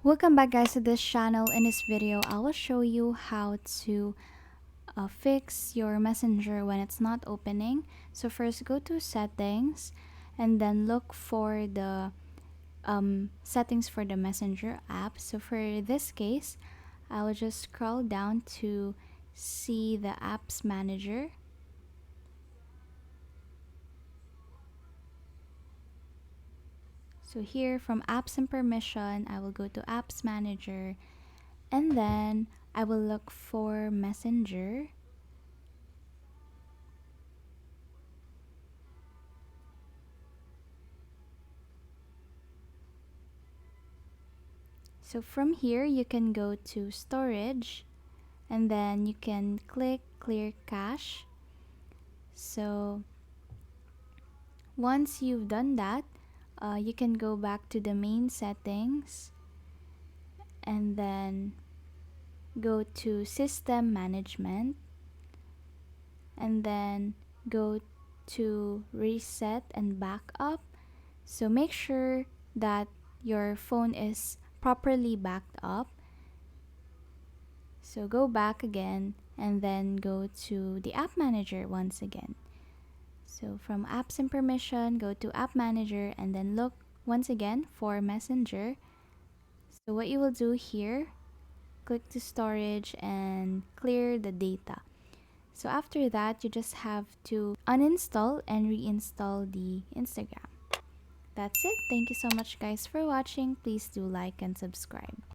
Welcome back guys to this channel. In this video I will show you how to fix your messenger when it's not opening. So first go to settings and then look for the settings for the messenger app. So for this case I will just scroll down to see the apps manager. So here from apps and permission I will go to apps manager, and then I will look for messenger. So from here you can go to storage and then you can click clear cache. So once you've done that, you can go back to the main settings and then go to system management and then go to reset and backup. So make sure that your phone is properly backed up. So go back again and then go to the app manager once again. So from apps and permission, go to app manager and then look once again for messenger. So what you will do here, click to storage and clear the data. So after that, you just have to uninstall and reinstall the Instagram. That's it. Thank you so much guys for watching. Please do like and subscribe.